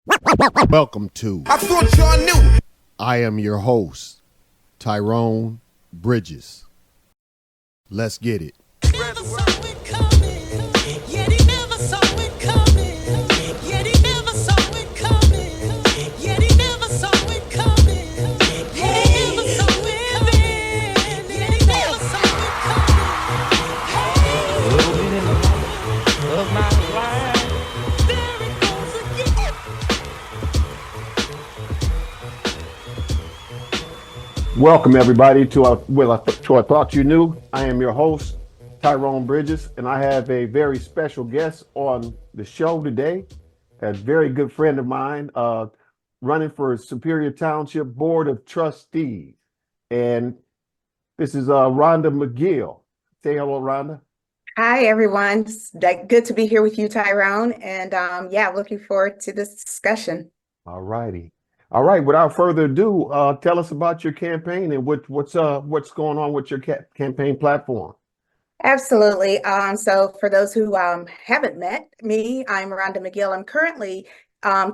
Welcome to I thought y'all knew. I am your host, Tyrone Bridges. Let's get it. Never saw it coming. Yet he never saw it coming. Yet he never saw it coming. Yet he never saw it coming. Yet he never saw it coming. Yet he never saw it coming. Living in the light of my life. There it goes again. Welcome everybody to I Thought You Knew. I am your host, Tyrone Bridges, and I have a very special guest on the show today. A very good friend of mine, running for Superior Township Board of Trustees. And this is Rhonda McGill. Say hello, Rhonda. Hi, everyone. It's good to be here with you, Tyrone. And looking forward to this discussion. All righty. All right. Without further ado, tell us about your campaign and what's going on with your campaign platform. Absolutely. So for those who haven't met me, I'm Rhonda McGill. I'm currently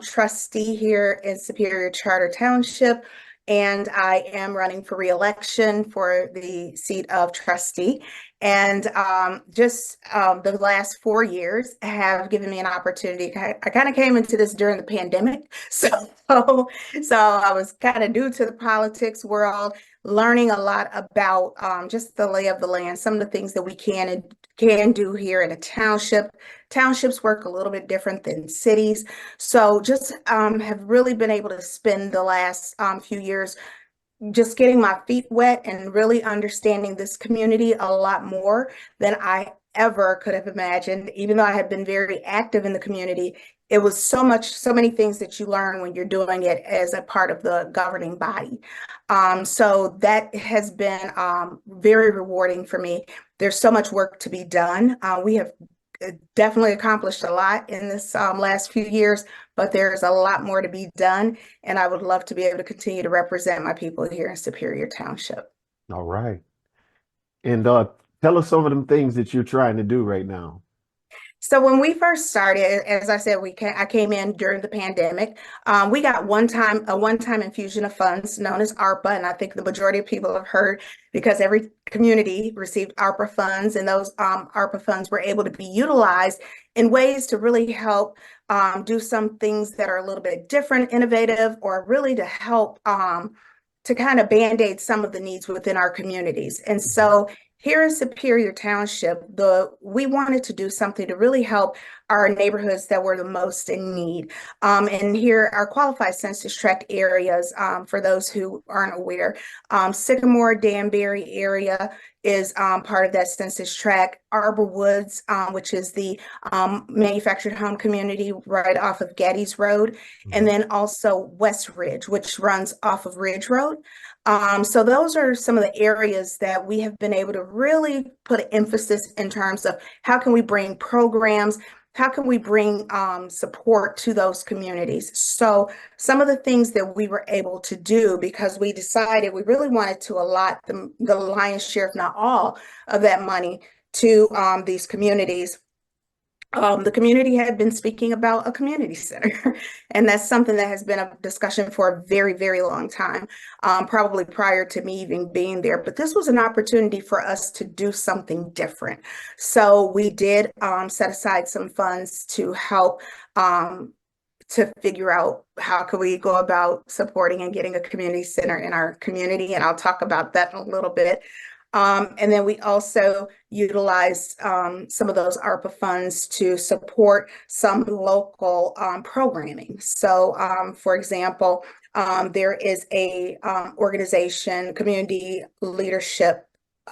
trustee here in Superior Charter Township, and I am running for re-election for the seat of trustee. And the last 4 years have given me an opportunity. I kind of came into this during the pandemic. So I was kind of new to the politics world, learning a lot about just the lay of the land, some of the things that we can do here in a township. Townships work a little bit different than cities. So just have really been able to spend the last few years just getting my feet wet and really understanding this community a lot more than I ever could have imagined. Even though I had been very active in the community, it was so many things that you learn when you're doing it as a part of the governing body. So that has been very rewarding for me. There's so much work to be done. We have definitely accomplished a lot in this last few years, but there's a lot more to be done. And I would love to be able to continue to represent my people here in Superior Township. All right. And tell us some of them things that you're trying to do right now. So when we first started, as I said, I came in during the pandemic. We got a one-time infusion of funds known as ARPA, and I think the majority of people have heard because every community received ARPA funds, and those ARPA funds were able to be utilized in ways to really help do some things that are a little bit different, innovative, or really to help to kind of band-aid some of the needs within our communities. And so here in Superior Township, we wanted to do something to really help our neighborhoods that were the most in need. And here, our qualified census tract areas, for those who aren't aware, Sycamore, Danbury area is part of that census tract. Arbor Woods, which is the manufactured home community right off of Getty's Road, and then also West Ridge, which runs off of Ridge Road. So those are some of the areas that we have been able to really put an emphasis in terms of how can we bring programs, how can we bring support to those communities. So some of the things that we were able to do, because we decided we really wanted to allot the lion's share, if not all, of that money to these communities. The community had been speaking about a community center, and that's something that has been a discussion for a very, very long time, probably prior to me even being there. But this was an opportunity for us to do something different. So we did set aside some funds to help to figure out how could we go about supporting and getting a community center in our community. And I'll talk about that in a little bit. And then we also utilized some of those ARPA funds to support some local programming. So, for example, there is a organization, Community Leadership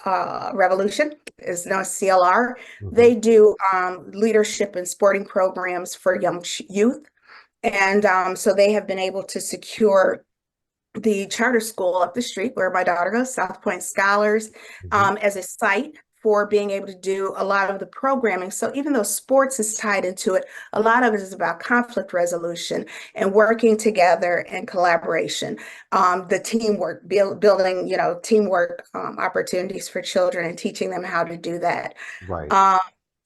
Revolution, is known as CLR. They do leadership and sporting programs for young youth. And so they have been able to secure the charter school up the street where my daughter goes, South Point Scholars, as a site for being able to do a lot of the programming. So even though sports is tied into it, a lot of it is about conflict resolution and working together and collaboration. The teamwork, building, teamwork opportunities for children and teaching them how to do that. Right.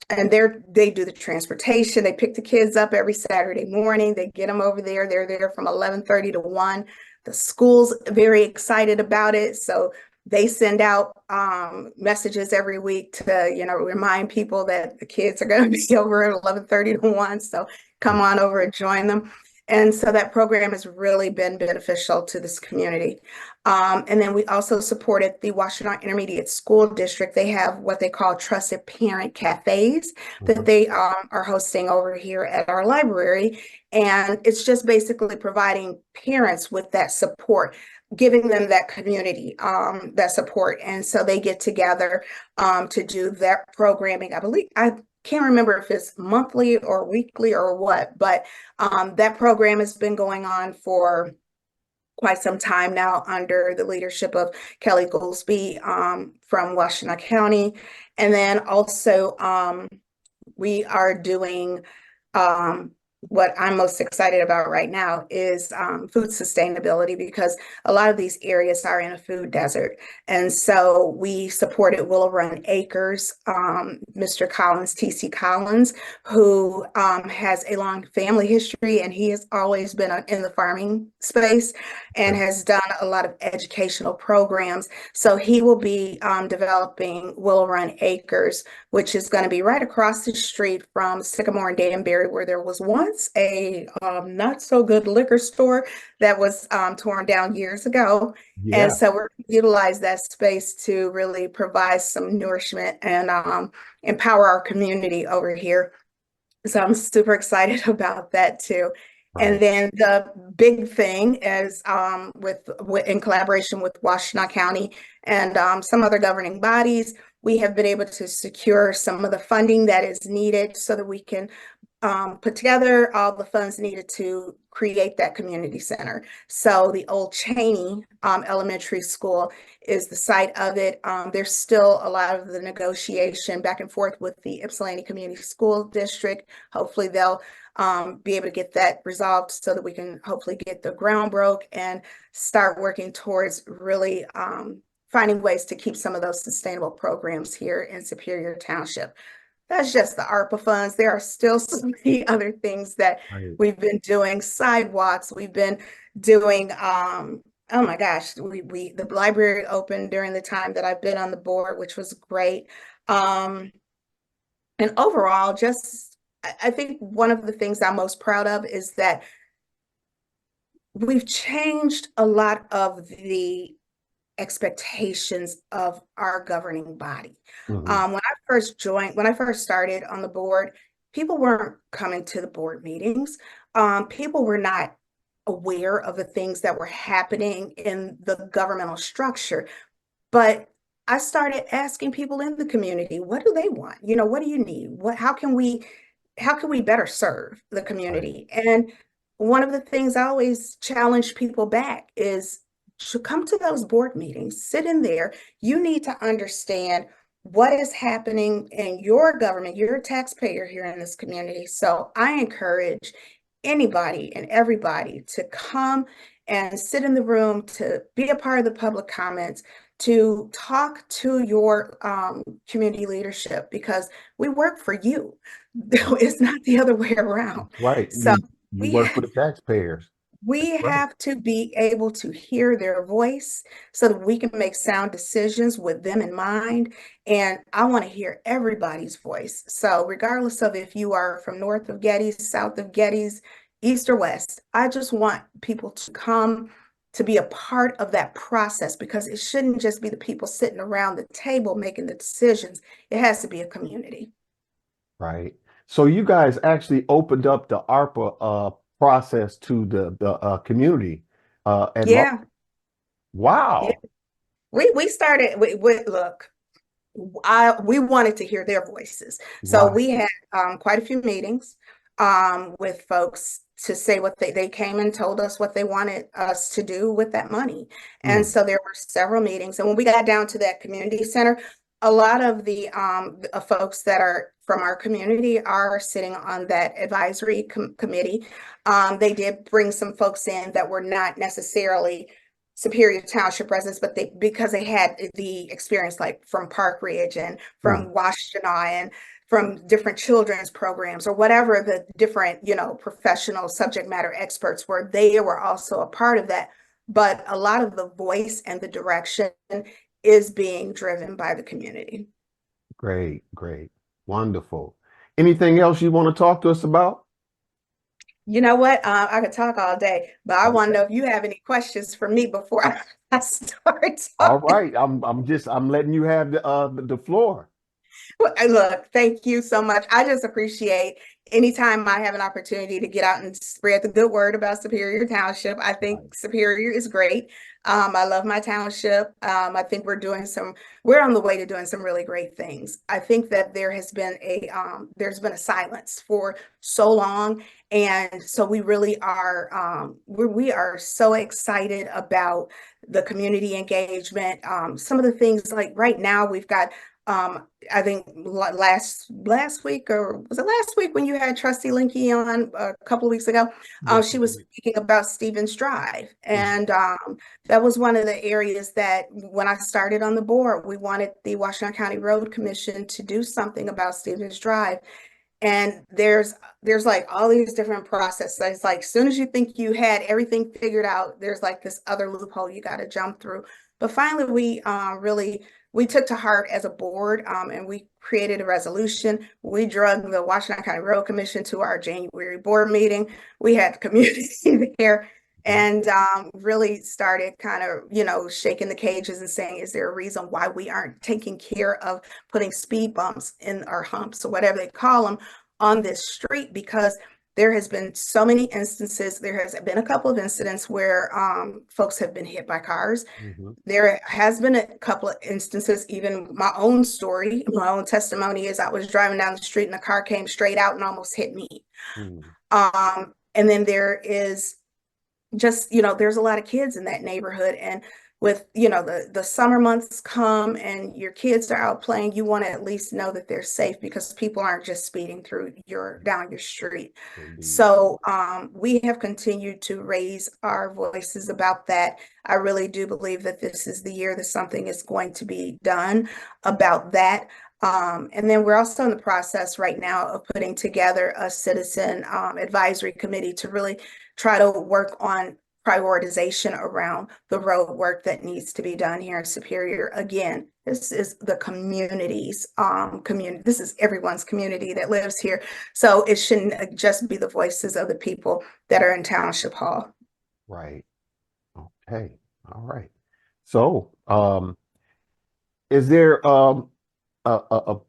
and they do the transportation. They pick the kids up every Saturday morning. They get them over there. They're there from 11:30 to 1. The school's very excited about it. So they send out messages every week to, remind people that the kids are going to be over at 11:30 to 1. So come on over and join them. And so that program has really been beneficial to this community. And then we also supported the Washington Intermediate School District. They have what they call trusted parent cafes that they are hosting over here at our library. And it's just basically providing parents with that support, giving them that community, that support. And so they get together to do that programming. I can't remember if it's monthly or weekly or what, but that program has been going on for quite some time now under the leadership of Kelly Goolsby from Washington County. And then also we are doing what I'm most excited about right now is food sustainability, because a lot of these areas are in a food desert. And so we supported Willow Run Acres, Mr. Collins, TC Collins, who has a long family history, and he has always been in the farming space and has done a lot of educational programs. So he will be developing Willow Run Acres, which is going to be right across the street from Sycamore and Danbury, where there was once a not so good liquor store that was torn down years ago. And Yeah. so we're utilize that space to really provide some nourishment and empower our community over here. So I'm super excited about that too. And Right. then the big thing is with in collaboration with Washtenaw County and some other governing bodies, we have been able to secure some of the funding that is needed so that we can put together all the funds needed to create that community center. So the old Cheney Elementary School is the site of it. There's still a lot of the negotiation back and forth with the Ypsilanti Community School District. Hopefully they'll be able to get that resolved so that we can hopefully get the ground broke and start working towards really finding ways to keep some of those sustainable programs here in Superior Township. That's just the ARPA funds. There are still so many other things that Right. we've been doing. Sidewalks, we've been doing, oh my gosh, the library opened during the time that I've been on the board, which was great. And overall, just, I think one of the things I'm most proud of is that we've changed a lot of the expectations of our governing body. Mhm. When I first started on the board, people weren't coming to the board meetings. People were not aware of the things that were happening in the governmental structure. But I started asking people in the community, what do they want? What do you need? How can we better serve the Right. community? And one of the things I always challenge people back is to come to those board meetings, sit in there. You need to understand what is happening in your government. You're a taxpayer here in this community. So I encourage anybody and everybody to come and sit in the room, to be a part of the public comments, to talk to your community leadership, because we work for you. It's not the other way around. Right. So You we work for the taxpayers. That's we right. have to be able to hear their voice so that we can make sound decisions with them in mind. And I want to hear everybody's voice. So regardless of if you are from north of Gettys, south of Gettys, east or west, I just want people to come to be a part of that process, because it shouldn't just be the people sitting around the table making the decisions. It has to be a community. Right. So you guys actually opened up the ARPA process to the community at large. Yeah, yeah. Wow. We started with look. We wanted to hear their voices. So Right. we had quite a few meetings with folks to say what they came and told us what they wanted us to do with that money. And Mm. so there were several meetings. And when we got down to that community center, a lot of the folks that are from our community are sitting on that advisory committee. They did bring some folks in that were not necessarily Superior Township residents, but because they had the experience like from Park Ridge and Mm. from Washtenaw and from different children's programs or whatever the different, professional subject matter experts were, they were also a part of that. But a lot of the voice and the direction is being driven by the community. Great, great, wonderful. Anything else you want to talk to us about? You know what? I could talk all day, but I want to Okay. know if you have any questions for me before I start All talking. right. I'm letting you have the floor. Well, look, thank you so much. I just appreciate anytime I have an opportunity to get out and spread the good word about Superior Township. I Right. think Superior is great. I love my township. I think we're on the way to doing some really great things. I think that there's been a silence for so long. And so we really are, we are so excited about the community engagement. Some of the things like right now we've got I think last week, or was it last week when you had Trustee Linky on a couple of weeks ago? Yes. She was speaking about Stevens Drive, Mhm. and that was one of the areas that when I started on the board, we wanted the Washington County Road Commission to do something about Stevens Drive. And there's like all these different processes. It's like as soon as you think you had everything figured out, there's like this other loophole you got to jump through. But finally, we took to heart as a board, and we created a resolution. We drug the Washington County Road Commission to our January board meeting. We had community there Mhm. and really started kind of, shaking the cages and saying, is there a reason why we aren't taking care of putting speed bumps in our humps or whatever they call them on this street? Because there has been so many instances. There has been a couple of incidents where folks have been hit by cars. Mhm. There has been a couple of instances, even my own story, my own testimony is I was driving down the street and a car came straight out and almost hit me. Mhm. And then there is just, there's a lot of kids in that neighborhood. And with, the summer months come and your kids are out playing, you want to at least know that they're safe because people aren't just speeding down your street. Indeed. So we have continued to raise our voices about that. I really do believe that this is the year that something is going to be done about that. And then we're also in the process right now of putting together a citizen advisory committee to really try to work on prioritization around the road work that needs to be done here in Superior. Again, this is the community's community. This is everyone's community that lives here. So it shouldn't just be the voices of the people that are in Township Hall. Right. Okay. All right. So, is there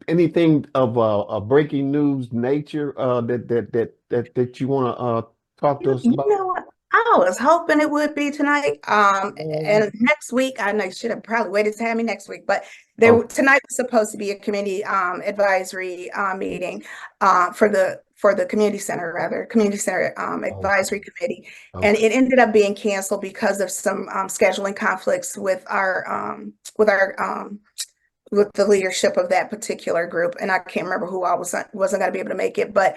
anything of a breaking news nature that you want to talk to us You about? know what? I was hoping it would be tonight. Um, And next week, I know you should have probably waited to have me next week, but okay. tonight was supposed to be a community advisory meeting for the community center, rather community center Okay. advisory committee, and Okay. it ended up being canceled because of some scheduling conflicts with the leadership of that particular group. And I can't remember who I wasn't going to be able to make it, but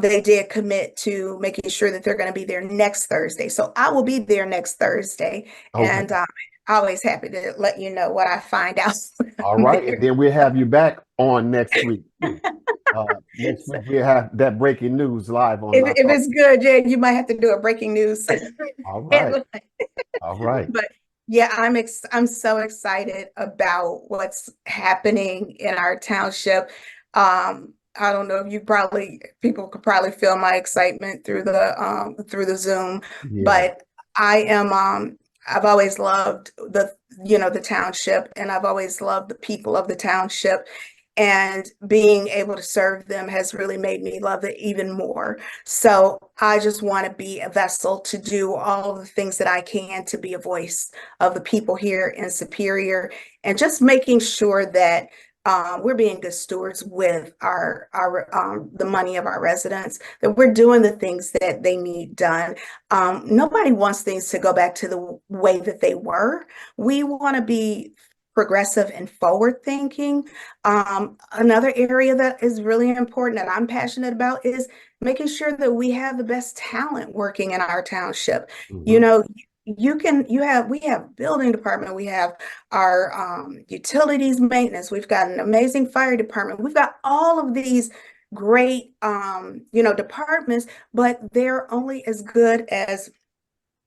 they did commit to making sure that they're going to be there next Thursday. So I will be there next Thursday, and Okay. always happy to let you know what I find out when All I'm right. And there. then we'll have you back on next week too. Next So week we'll have that breaking news live on our if talk. it's good, yeah, you might have to do a breaking news All right. headline. All right. But yeah, I'm so excited about what's happening in our township. I don't know if people could probably feel my excitement through the Zoom, Yeah. but I've always loved the township, and I've always loved the people of the township. And being able to serve them has really made me love it even more. So I just want to be a vessel to do all of the things that I can to be a voice of the people here in Superior, and just making sure that we're being good stewards with our the money of our residents, that we're doing the things that they need done. Nobody wants things to go back to the way that they were. We want to be progressive and forward thinking. Another area that is really important and I'm passionate about is making sure that we have the best talent working in our township. You Hmm. know, we have building department, we have our utilities maintenance, we've got an amazing fire department, we've got all of these great departments, but they're only as good as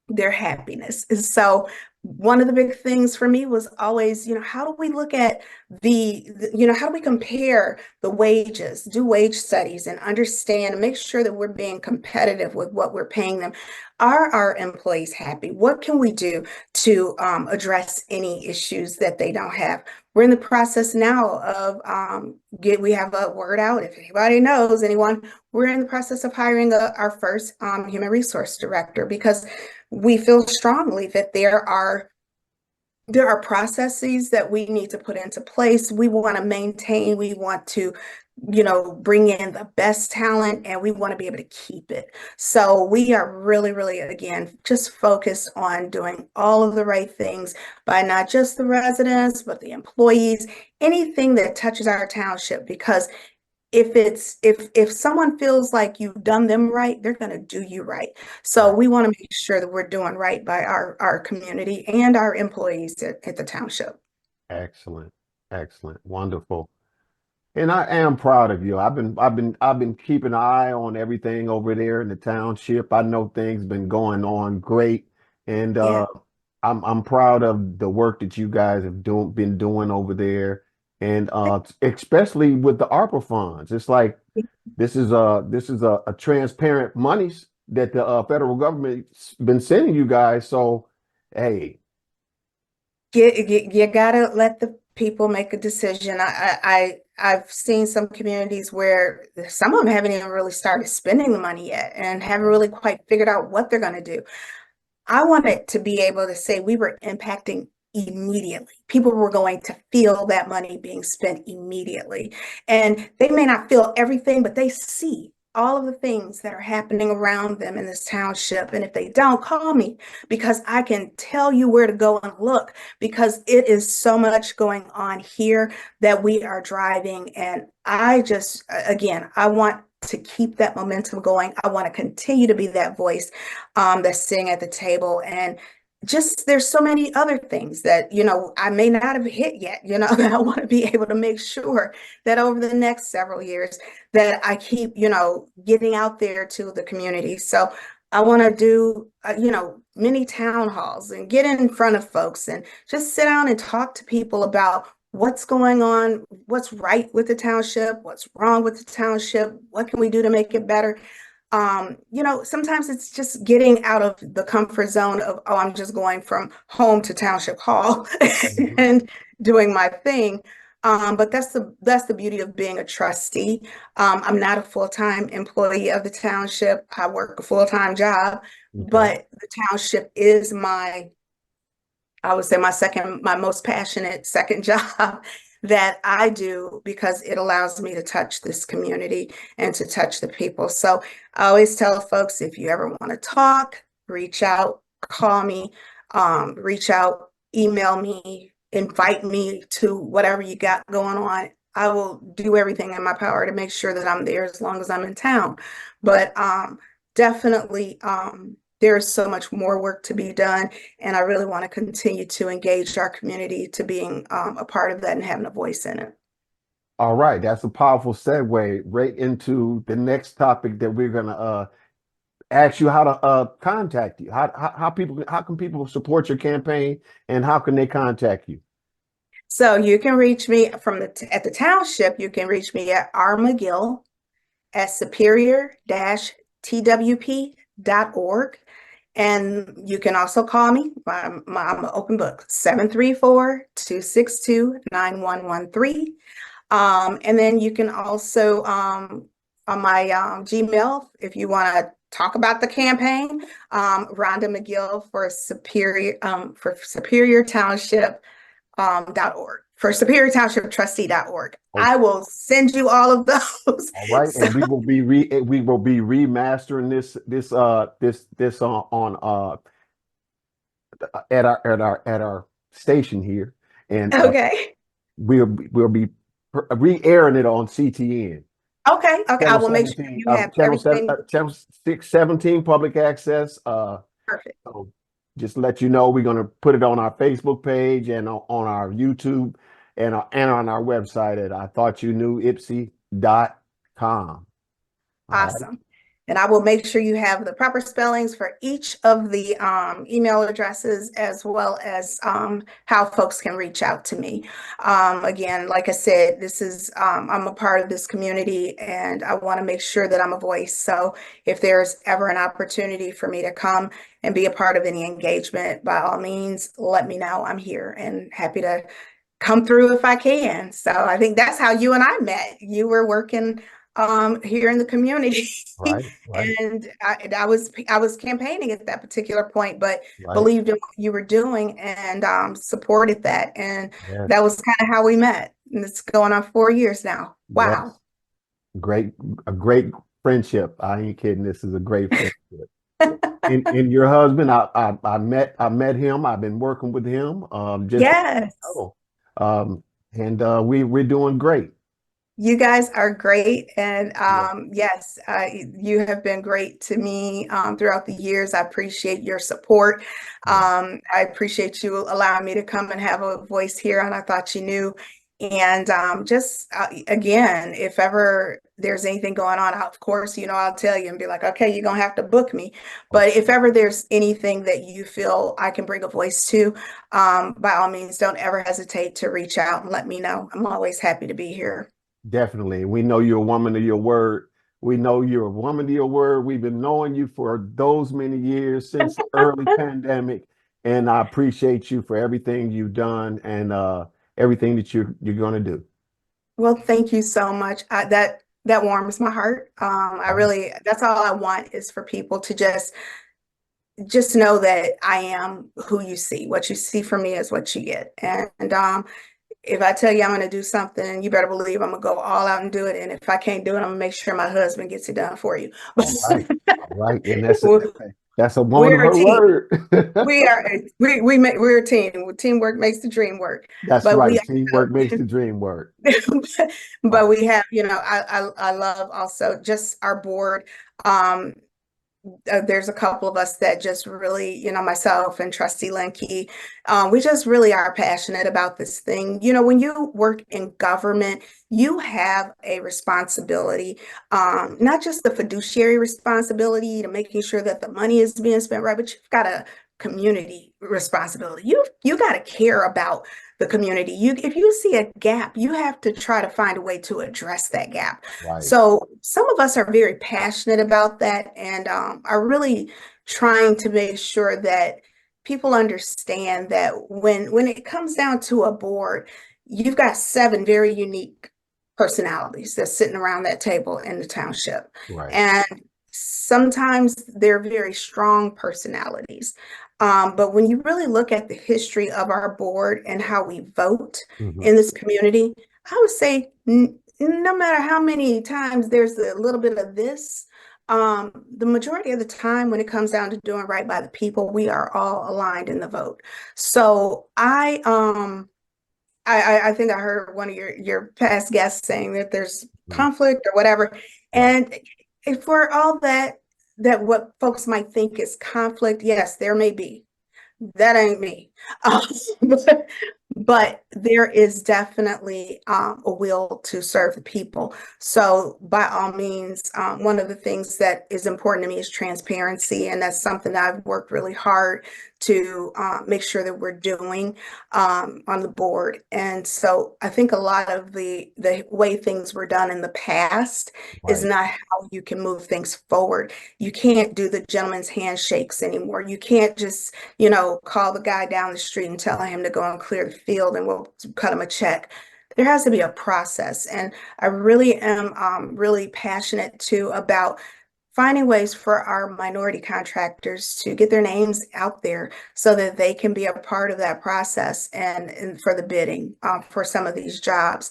their happiness. And so one of the big things for me was always, how do we look at how do we compare the wages, do wage studies and understand and make sure that we're being competitive with what we're paying them? Are our employees happy? What can we do to address any issues that they don't have? We're in the process now of we have a word out. If anybody knows anyone, we're in the process of hiring our first human resource director because we feel strongly that there are processes that we need to put into place. We want to maintain, we want to, bring in the best talent and we want to be able to keep it. So we are really, really, again, just focused on doing all of the right things by not just the residents, but the employees, anything that touches our township, because if someone feels like you've done them right, they're going to do you right. So we want to make sure that we're doing right by our community and our employees at the township. Excellent. Excellent. Wonderful. And I am proud of you. I've been keeping an eye on everything over there in the township. I know things been going on great. And Yeah. I'm proud of the work that you guys have been doing over there. And especially with the ARPA funds. It's like this is a transparent monies that the federal government's been sending you guys. So hey, You gotta let the people make a decision. I've seen some communities where some of them haven't even really started spending the money yet and haven't really quite figured out what they're going to do. I wanted to be able to say we were impacting immediately. People were going to feel that money being spent immediately. And they may not feel everything, but they see all of the things that are happening around them in this township. And if they don't, call me because I can tell you where to go and look because it is so much going on here that we are driving. And I just, again, I want to keep that momentum going. I want to continue to be that voice that's sitting at the table. And just there's so many other things that, I may not have hit yet, that I want to be able to make sure that over the next several years that I keep, getting out there to the community. So I want to do, many town halls and get in front of folks and just sit down and talk to people about what's going on, what's right with the township, what's wrong with the township, what can we do to make it better. Sometimes it's just getting out of the comfort zone of, oh, I'm just going from home to township hall mhm. and doing my thing. But that's the beauty of being a trustee. I'm not a full-time employee of the township. I work a full-time job, Okay. but the township is I would say my most passionate second job that I do because it allows me to touch this community and to touch the people. So I always tell folks, if you ever want to talk, reach out, call me, reach out, email me, invite me to whatever you got going on. I will do everything in my power to make sure that I'm there as long as I'm in town. But definitely, there's so much more work to be done. And I really want to continue to engage our community to being a part of that and having a voice in it. All right, that's a powerful segue right into the next topic that we're gonna ask you how to contact you. How can people support your campaign and how can they contact you? So you can reach me at the township, you can reach me at rmcgill at superior-twp.org. And you can also call me. I'm an open book, 734-262-9113. And then you can also on my Gmail, if you want to talk about the campaign, Rhonda McGill for Superior Township .org, for Superior Township Trustee.org. I will send you all of those. All right, So, and we will be remastering this on at our station here, and okay. we'll be re-airing it on CTN Okay. Okay. I channel will make sure 17, you have channel seven, everything channel 617 public access. perfect. So just let you know we're going to put it on our Facebook page and on our YouTube and on our website at I thought you knew Ipsy.com. All right. Awesome. And I will make sure you have the proper spellings for each of the email addresses, as well as how folks can reach out to me. Again, like I said, this is I'm a part of this community, and I want to make sure that I'm a voice. So if there's ever an opportunity for me to come and be a part of any engagement, by all means, let me know. I'm here and happy to come through if I can. So I think that's how you and I met. You were working here in the community. Right. Right. And I was campaigning at that particular point, but Right. believed in what you were doing and supported that. And that Yes. was kind of how we met. And it's going on 4 years now. Wow. Yes. Great. A great friendship. I ain't kidding. This is a great friendship. And your husband, I met him. I've been working with him just Yes. oh, and we're doing great. You guys are great. And Yeah. yes, you have been great to me throughout the years. I appreciate your support. Yeah. I appreciate you allowing me to come and have a voice here on I Thought You Knew. And just again, if ever there's anything going on, of course, I'll tell you and be like, okay, you're going to have to book me. But if ever there's anything that you feel I can bring a voice to, by all means, don't ever hesitate to reach out and let me know. I'm always happy to be here. Definitely. We know you're a woman of your word. We know you're a woman of your word. We've been knowing you for those many years since the early pandemic. And I appreciate you for everything you've done and everything that you're going to do. Well, thank you so much. That warms my heart. That's all I want is for people to just know that I am who you see. What you see from me is what you get. And if I tell you I'm going to do something, you better believe I'm going to go all out and do it. And if I can't do it, I'm going to make sure my husband gets it done for you. All right. All right. And that's a woman of We're a her team. word. We're a team. Teamwork makes the dream work. That's But right. we Teamwork makes the dream work. but Wow. we have, I love also just our board. Um, there's a couple of us that just really, myself and Trustee Lenke, we just really are passionate about this thing. When you work in government, you have a responsibility, not just the fiduciary responsibility to making sure that the money is being spent right, but you've got a community responsibility. You got to care about the community. If you see a gap, you have to try to find a way to address that gap. Right. So some of us are very passionate about that and are really trying to make sure that people understand that when it comes down to a board, you've got 7 very unique personalities that's sitting around that table in the township. Right. And sometimes they're very strong personalities. But when you really look at the history of our board and how we vote Mhm. in this community, I would say no matter how many times there's a little bit of this, the majority of the time when it comes down to doing right by the people, we are all aligned in the vote. So I think I heard one of your past guests saying that there's Mhm. conflict or whatever. Right. And for all that what folks might think is conflict, yes, there may be. That ain't me. Um, but, but there is definitely a will to serve the people. So by all means, one of the things that is important to me is transparency. And that's something that I've worked really hard to make sure that we're doing on the board. And so I think a lot of the way things were done in the past is Right. not how you can move things forward. You can't do the gentleman's handshakes anymore. You can't just call the guy down the street and tell him to go and clear the field and we'll cut him a check. There has to be a process. And I really am really passionate too about finding ways for our minority contractors to get their names out there so that they can be a part of that process and for the bidding for some of these jobs.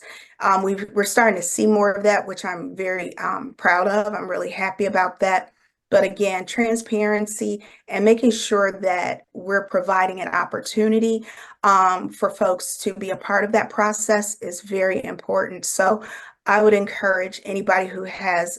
We're starting to see more of that, which I'm very proud of. I'm really happy about that. But again, transparency and making sure that we're providing an opportunity for folks to be a part of that process is very important. So I would encourage anybody who has,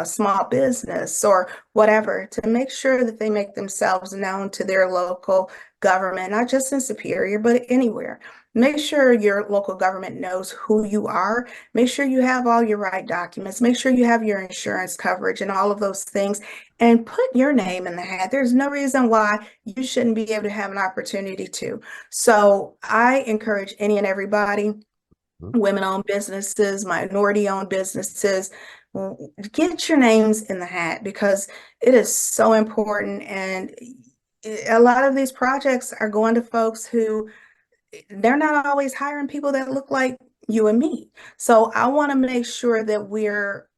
small business or whatever, to make sure that they make themselves known to their local government, not just in Superior, but anywhere. Make sure your local government knows who you are. Make sure you have all your right documents. Make sure you have your insurance coverage and all of those things, and put your name in the hat. There's no reason why you shouldn't be able to have an opportunity to. So I encourage any and everybody, Mhm. women-owned businesses, minority-owned businesses, get your names in the hat, because it is so important. And a lot of these projects are going to folks who, they're not always hiring people that look like you and me. So I want to make sure that we're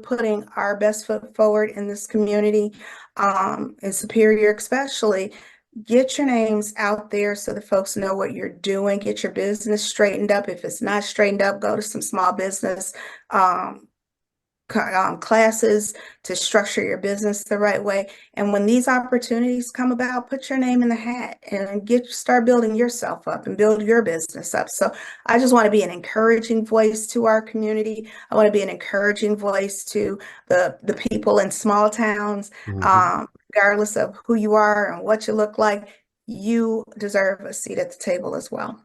putting our best foot forward in this community, in Superior especially. Get your names out there so the folks know what you're doing. Get your business straightened up. If it's not straightened up, go to some small business um, classes to structure your business the right way. And when these opportunities come about, put your name in the hat and start building yourself up and build your business up. So I just want to be an encouraging voice to our community. I want to be an encouraging voice to the people in small towns, Mhm. regardless of who you are and what you look like. You deserve a seat at the table as well.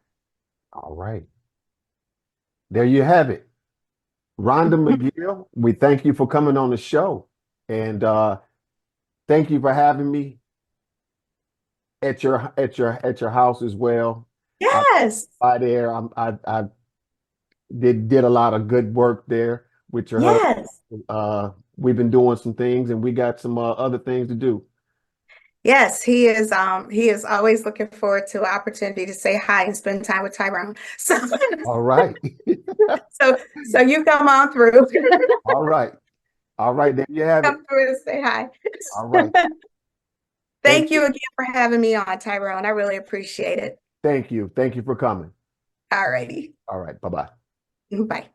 All right. There you have it. Rhonda McGill, we thank you for coming on the show. And thank you for having me at your house as well. I Yes, by there. I did a lot of good work there with your husband. yes. We've been doing some things, and we got some other things to do. Yes, he is always looking forward to an opportunity to say hi and spend time with Tyrone. So All right. so you come on through. All right. All right. There you have it. Come through and say hi. All right. Thank Thank you. you again for having me on, Tyrone. I really appreciate it. Thank you. Thank you for coming. All righty. All right. Bye-bye. Bye.